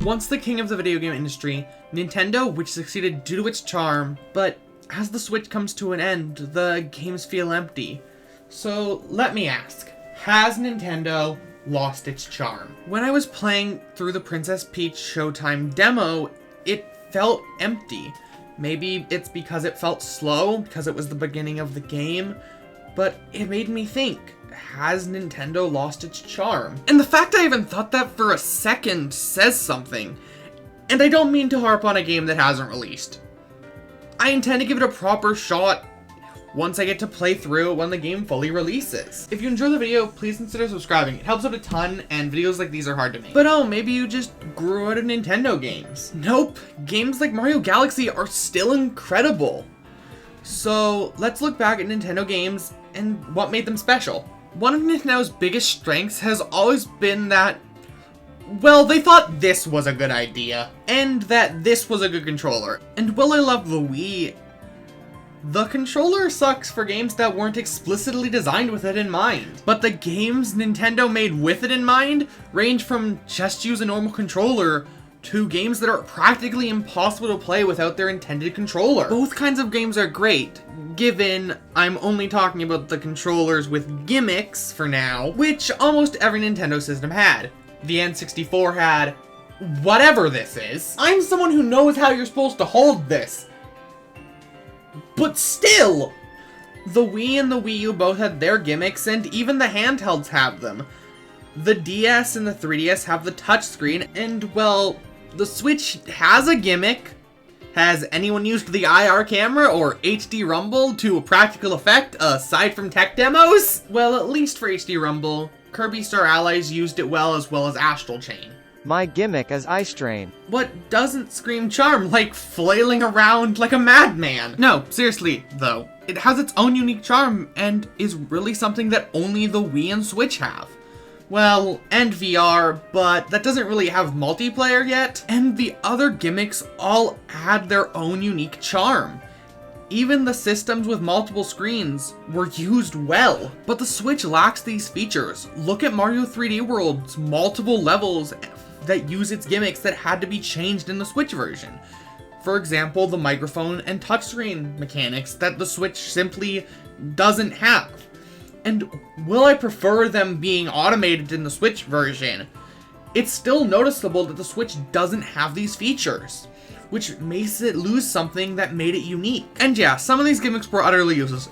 Once the king of the video game industry, Nintendo, which succeeded due to its charm, but as the Switch comes to an end, the games feel empty. So let me ask, has Nintendo lost its charm? When I was playing through the Princess Peach Showtime demo, it felt empty. Maybe it's because it felt slow, because it was the beginning of the game, but it made me think, has Nintendo lost its charm? And the fact I even thought that for a second says something. And I don't mean to harp on a game that hasn't released. I intend to give it a proper shot once I get to play through it when the game fully releases. If you enjoy the video, please consider subscribing. It helps out a ton, and videos like these are hard to make. But oh, maybe you just grew out of Nintendo games. Nope, games like Mario Galaxy are still incredible. So let's look back at Nintendo games and what made them special. One of Nintendo's biggest strengths has always been that, well, they thought this was a good idea, and that this was a good controller. And while I love the Wii, the controller sucks for games that weren't explicitly designed with it in mind. But the games Nintendo made with it in mind range from just use a normal controller to games that are practically impossible to play without their intended controller. Both kinds of games are great, given I'm only talking about the controllers with gimmicks for now, which almost every Nintendo system had. The N64 had whatever this is. I'm someone who knows how you're supposed to hold this. But still! The Wii and the Wii U both had their gimmicks, and even the handhelds have them. The DS and the 3DS have the touchscreen, and well, the Switch has a gimmick. Has anyone used the IR camera or HD Rumble to a practical effect aside from tech demos? Well, at least for HD Rumble, Kirby Star Allies used it well as Astral Chain. My gimmick is Eye Strain. What doesn't scream charm, like flailing around like a madman? No, seriously, though. It has its own unique charm, and is really something that only the Wii and Switch have. Well, and VR, but that doesn't really have multiplayer yet, and the other gimmicks all add their own unique charm. Even the systems with multiple screens were used well, but the Switch lacks these features. Look at Mario 3D World's multiple levels that use its gimmicks that had to be changed in the Switch version. For example, the microphone and touchscreen mechanics that the Switch simply doesn't have. And while I prefer them being automated in the Switch version, it's still noticeable that the Switch doesn't have these features, which makes it lose something that made it unique. And yeah, some of these gimmicks were utterly useless.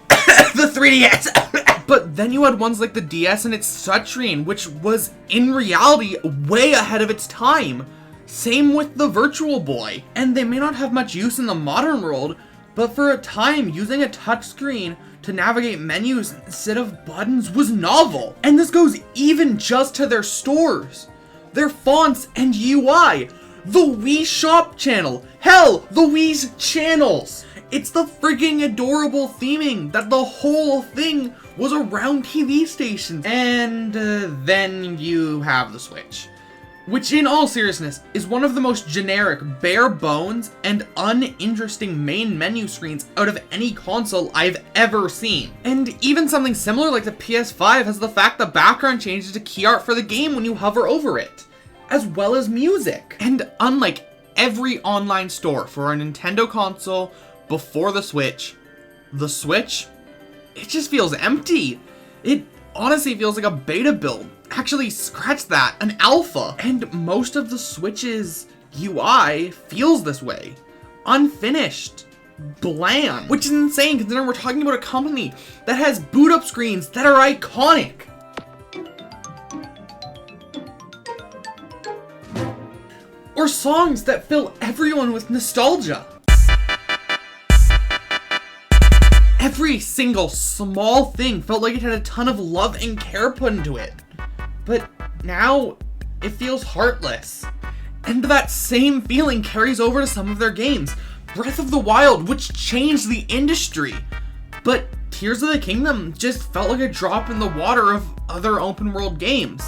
The 3DS! But then you had ones like the DS and its touchscreen, which was, in reality, way ahead of its time. Same with the Virtual Boy. And they may not have much use in the modern world, but for a time, using a touchscreen to navigate menus instead of buttons was novel. And this goes even just to their stores, their fonts and UI. The Wii Shop channel. Hell, the Wii's channels. It's the freaking adorable theming that the whole thing was around TV stations. And then you have the Switch, which in all seriousness is one of the most generic, bare bones, and uninteresting main menu screens out of any console I've ever seen. And even something similar like the PS5 has the fact the background changes to key art for the game when you hover over it, as well as music. And unlike every online store for a Nintendo console before the Switch, it just feels empty. It honestly feels like a beta build. Actually, scratch that, an alpha. And most of the Switch's UI feels this way. Unfinished. Bland. Which is insane considering we're talking about a company that has boot up screens that are iconic. Or songs that fill everyone with nostalgia. Every single small thing felt like it had a ton of love and care put into it. But now, it feels heartless. And that same feeling carries over to some of their games. Breath of the Wild, which changed the industry. But Tears of the Kingdom just felt like a drop in the water of other open world games.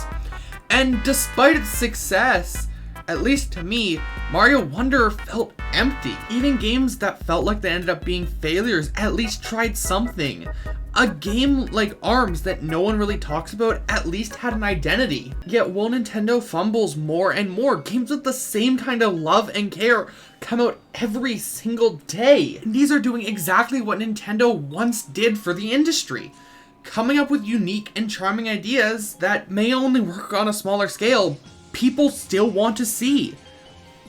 And despite its success, at least to me, Mario Wonder felt empty. Even games that felt like they ended up being failures at least tried something. A game like ARMS that no one really talks about at least had an identity. Yet while Nintendo fumbles more and more, games with the same kind of love and care come out every single day. And these are doing exactly what Nintendo once did for the industry. Coming up with unique and charming ideas that may only work on a smaller scale, people still want to see.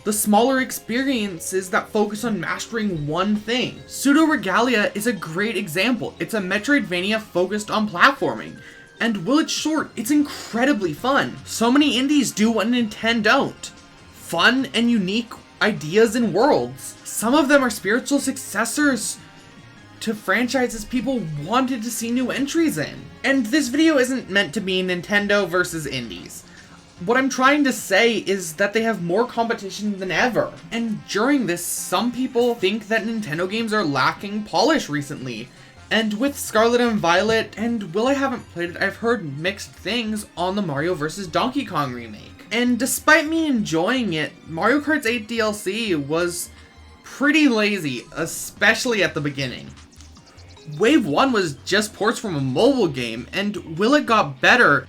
The smaller experiences that focus on mastering one thing. Pseudo Regalia is a great example. It's a Metroidvania focused on platforming. And while it's short, it's incredibly fun. So many indies do what Nintendo don't. Fun and unique ideas and worlds. Some of them are spiritual successors to franchises people wanted to see new entries in. And this video isn't meant to be Nintendo versus indies. What I'm trying to say is that they have more competition than ever. And during this, some people think that Nintendo games are lacking polish recently. And with Scarlet and Violet, and while I haven't played it, I've heard mixed things on the Mario vs. Donkey Kong remake. And despite me enjoying it, Mario Kart 8 DLC was pretty lazy, especially at the beginning. Wave 1 was just ports from a mobile game, and while it got better,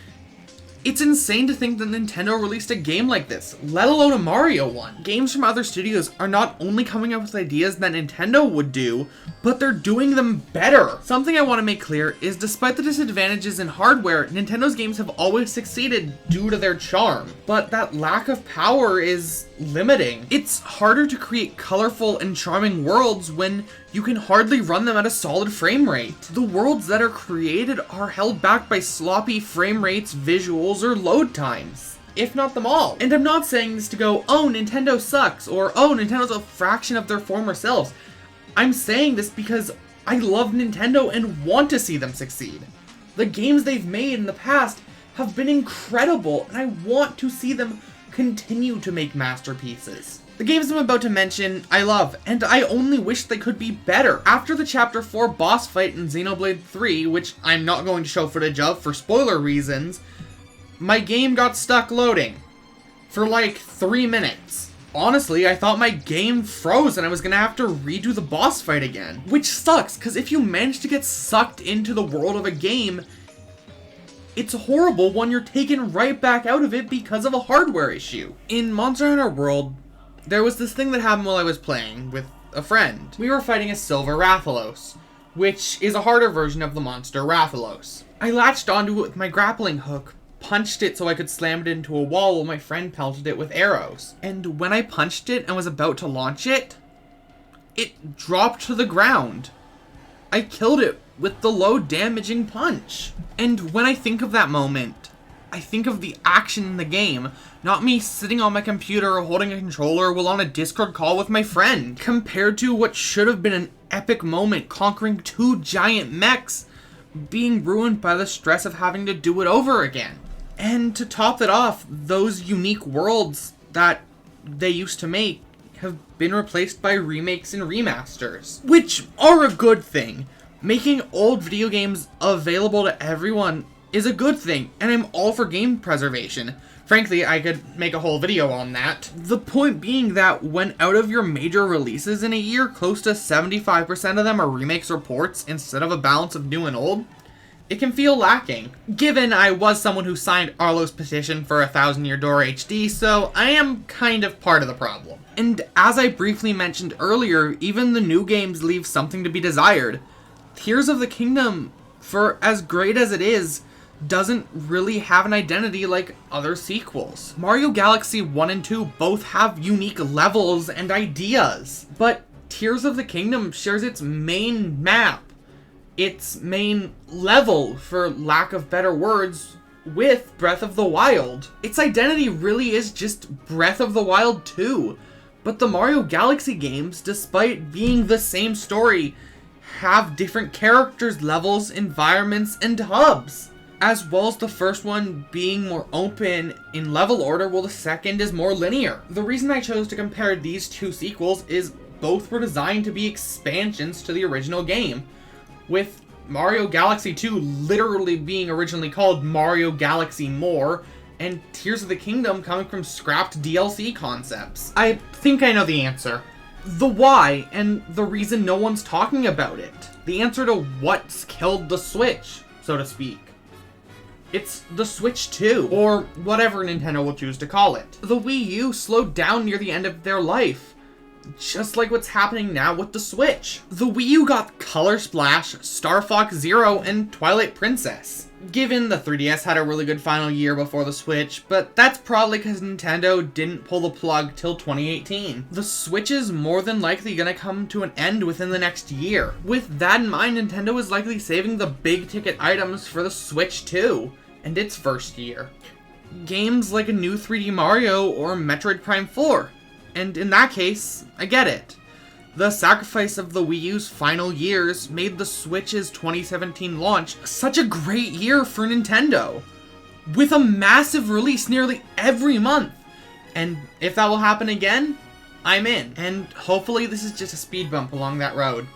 it's insane to think that Nintendo released a game like this, let alone a Mario one. Games from other studios are not only coming up with ideas that Nintendo would do, but they're doing them better. Something I want to make clear is despite the disadvantages in hardware, Nintendo's games have always succeeded due to their charm, but that lack of power is limiting. It's harder to create colorful and charming worlds when you can hardly run them at a solid frame rate. The worlds that are created are held back by sloppy frame rates, visuals, or load times, if not them all. And I'm not saying this to go, oh, Nintendo sucks, or oh, Nintendo's a fraction of their former selves. I'm saying this because I love Nintendo and want to see them succeed. The games they've made in the past have been incredible, and I want to see them continue to make masterpieces. The games I'm about to mention, I love, and I only wish they could be better. After the Chapter 4 boss fight in Xenoblade 3, which I'm not going to show footage of for spoiler reasons, my game got stuck loading for like 3 minutes. Honestly, I thought my game froze and I was gonna have to redo the boss fight again. Which sucks, because if you manage to get sucked into the world of a game, it's horrible when you're taken right back out of it because of a hardware issue. In Monster Hunter World, there was this thing that happened while I was playing with a friend. We were fighting a Silver Rathalos, which is a harder version of the monster Rathalos. I latched onto it with my grappling hook, punched it so I could slam it into a wall while my friend pelted it with arrows. And when I punched it and was about to launch it, it dropped to the ground. I killed it with the low damaging punch. And when I think of that moment, I think of the action in the game, not me sitting on my computer holding a controller while on a Discord call with my friend, compared to what should have been an epic moment conquering 2 giant mechs being ruined by the stress of having to do it over again. And to top it off, those unique worlds that they used to make have been replaced by remakes and remasters, which are a good thing. Making old video games available to everyone is a good thing, and I'm all for game preservation. Frankly, I could make a whole video on that. The point being that when out of your major releases in a year, close to 75% of them are remakes or ports instead of a balance of new and old, it can feel lacking. Given I was someone who signed Arlo's petition for a 1000-year door HD, so I am kind of part of the problem. And as I briefly mentioned earlier, even the new games leave something to be desired. Tears of the Kingdom, for as great as it is, doesn't really have an identity like other sequels. Mario Galaxy 1 and 2 both have unique levels and ideas, but Tears of the Kingdom shares its main map, its main level, for lack of better words, with Breath of the Wild. Its identity really is just Breath of the Wild 2, but the Mario Galaxy games, despite being the same story, have different characters, levels, environments, and hubs, as well as the first one being more open in level order while the second is more linear. The reason I chose to compare these two sequels is both were designed to be expansions to the original game, with Mario Galaxy 2 literally being originally called Mario Galaxy More, and Tears of the Kingdom coming from scrapped DLC concepts. I think I know the answer. the why and the reason no one's talking about it. The answer to what's killed the Switch, so to speak. It's the Switch 2, or whatever Nintendo will choose to call it. The Wii U slowed down near the end of their life, just like what's happening now with the Switch. The Wii U got Color Splash, Star Fox Zero, and Twilight Princess. Given the 3DS had a really good final year before the Switch, but that's probably because Nintendo didn't pull the plug till 2018. The Switch is more than likely gonna come to an end within the next year. With that in mind, Nintendo is likely saving the big ticket items for the Switch 2 and its first year. Games like a new 3D Mario or Metroid Prime 4. And in that case, I get it. The sacrifice of the Wii U's final years made the Switch's 2017 launch such a great year for Nintendo, with a massive release nearly every month. And if that will happen again, I'm in. And hopefully this is just a speed bump along that road.